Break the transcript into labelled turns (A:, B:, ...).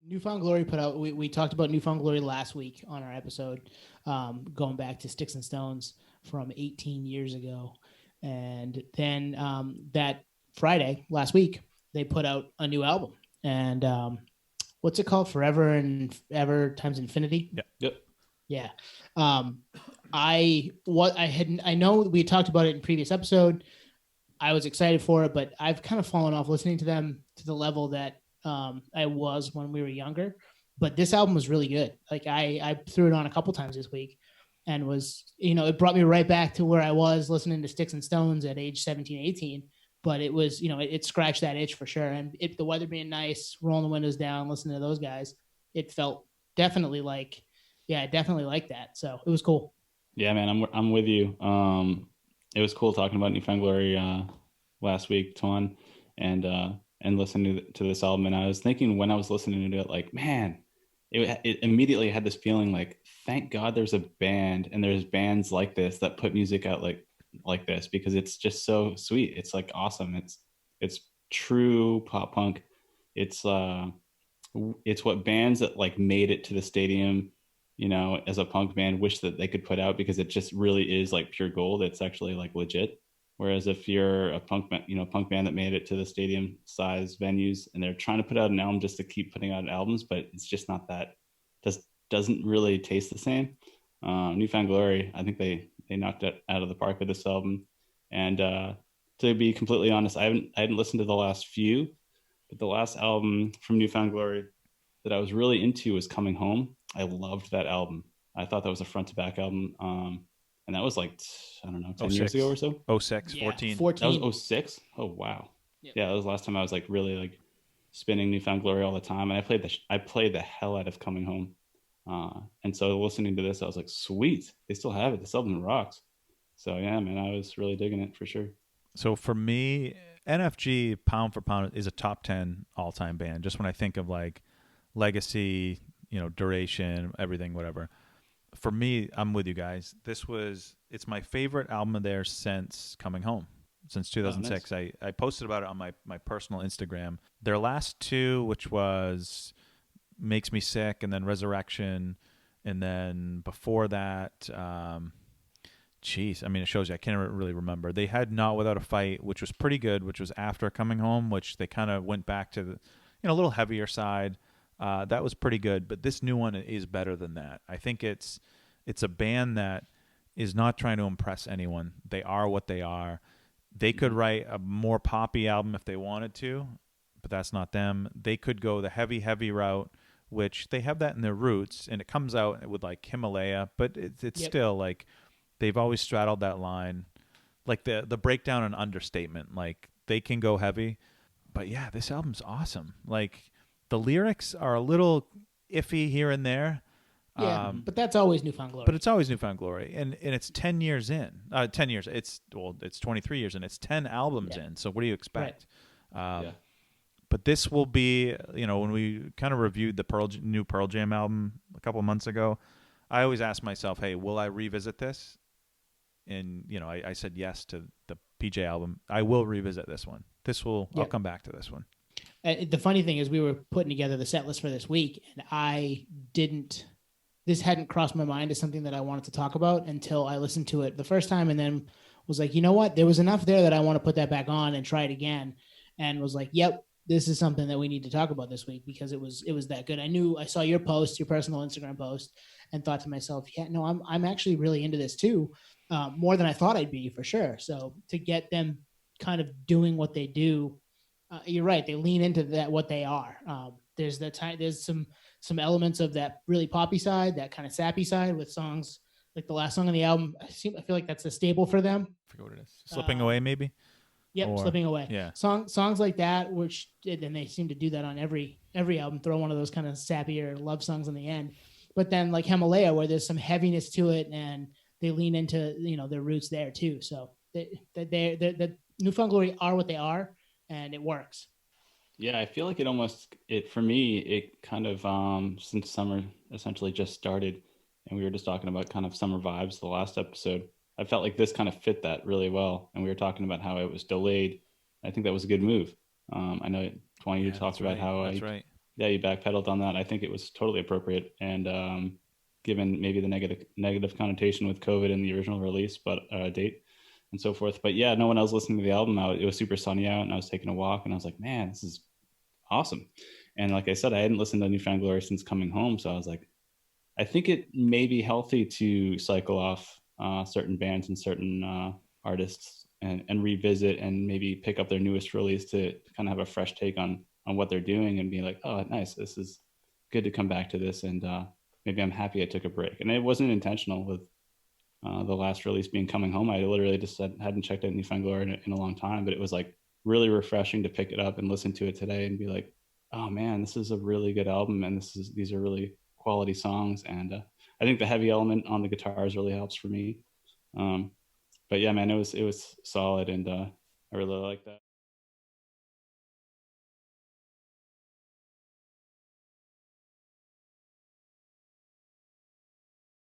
A: Newfound Glory put out. We talked about Newfound Glory last week on our episode, going back to Sticks and Stones from 18 years ago, and then that Friday last week they put out a new album, and what's it called? Forever and Ever times Infinity.
B: Yeah.
C: Yep.
A: Yeah. Um, I know we talked about it in previous episode. I was excited for it, but I've kind of fallen off listening to them to the level that I was when we were younger. But this album was really good. Like I threw it on a couple times this week, and was it brought me right back to where I was listening to Sticks and Stones at age 17, 18. But it was it scratched that itch for sure. And the weather being nice, rolling the windows down, listening to those guys, it felt definitely like definitely like that. So it was cool.
C: Yeah, man, I'm with you. It was cool talking about Newfound Glory last week, Tuan, and listening to this album. And I was thinking when I was listening to it, like, man, it immediately had this feeling like, thank God there's a band and there's bands like this that put music out like this, because it's just so sweet. It's like awesome. It's true pop punk. It's what bands that like made it to the stadium, as a punk band wish that they could put out, because it just really is like pure gold. It's actually like legit. Whereas if you're a punk band that made it to the stadium size venues and they're trying to put out an album just to keep putting out albums, but it's just not that, just doesn't really taste the same. Newfound Glory, I think they knocked it out of the park with this album. And to be completely honest, I hadn't listened to the last few, but the last album from Newfound Glory that I was really into was Coming Home. I loved that album. I thought that was a front to back album. And that was like, I don't know, 10 years ago or so.
B: 06, 14.
A: 14.
C: That was 06? Oh, wow.
A: Yep.
C: Yeah, that was the last time I was like really like spinning Newfound Glory all the time. And I played the hell out of Coming Home. And so listening to this, I was like, sweet. They still have it. This album rocks. So yeah, man, I was really digging it for sure.
B: So for me, NFG pound for pound is a top 10 all-time band. Just when I think of like legacy, duration, everything, whatever. For me, I'm with you guys. It's my favorite album of theirs since Coming Home, since 2006.
C: Oh, nice.
B: I posted about it on my personal Instagram. Their last two, which was Makes Me Sick and then Resurrection, and then before that, it shows you I can't really remember. They had Not Without a Fight, which was pretty good, which was after Coming Home, which they kind of went back to the a little heavier side. That was pretty good, but this new one is better than that. I think it's a band that is not trying to impress anyone. They are what they are. They could write a more poppy album if they wanted to, but that's not them. They could go the heavy route, which they have that in their roots, and it comes out with like Himalaya, but it's still like they've always straddled that line, like the breakdown and understatement. Like they can go heavy, but yeah, this album's awesome. Like the lyrics are a little iffy here and there.
A: Yeah, but that's always Newfound Glory.
B: But it's always Newfound Glory, and it's 10 years in. 10 years. It's 23 years in. It's 10 albums in. So what do you expect?
C: Right.
B: But this will be, when we kind of reviewed the new Pearl Jam album a couple of months ago, I always ask myself, hey, will I revisit this? And I said yes to the PJ album. I will revisit this one. I'll come back to this one.
A: The funny thing is, we were putting together the set list for this week, and this hadn't crossed my mind as something that I wanted to talk about until I listened to it the first time, and then was like, you know what? There was enough there that I want to put that back on and try it again, and was like, yep, this is something that we need to talk about this week because it was that good. I saw your post, your personal Instagram post, and thought to myself, yeah, no, I'm actually really into this too, more than I thought I'd be for sure. So to get them kind of doing what they do, you're right. They lean into that what they are. There's some elements of that really poppy side, that kind of sappy side with songs like the last song on the album. I feel like that's a staple for them.
B: I forget what it is. Slipping Away, maybe.
A: Yep, Slipping Away.
B: Yeah,
A: songs like that, and they seem to do that on every album. Throw one of those kind of sappier love songs on the end, but then like Himalaya, where there's some heaviness to it, and they lean into their roots there too. So the Newfound Glory are what they are, and it works.
C: Yeah, I feel like for me, it kind of, since summer essentially just started and we were just talking about kind of summer vibes the last episode, I felt like this kind of fit that really well. And we were talking about how it was delayed. I think that was a good move. I know 20 talked about how
B: that's right.
C: yeah, you backpedaled on that. I think it was totally appropriate, and given maybe the negative connotation with COVID in the original release, but date and so forth. But yeah, no, when I was listening to the album out, it was super sunny out, and I was taking a walk, and I was like, man, this is awesome. And like I said, I hadn't listened to Newfound Glory since coming home, so I was like, I think it may be healthy to cycle off certain bands and certain artists and revisit and maybe pick up their newest release to kind of have a fresh take on what they're doing and be like, oh, nice, this is good to come back to this, and maybe I'm happy I took a break. And it wasn't intentional with the last release being Coming Home. I literally just hadn't checked out Newfound Glory in a long time, but it was like really refreshing to pick it up and listen to it today and be like, oh man, this is a really good album, and these are really quality songs. And I think the heavy element on the guitars really helps for me. Um, but yeah, man, it was solid, and I really like that.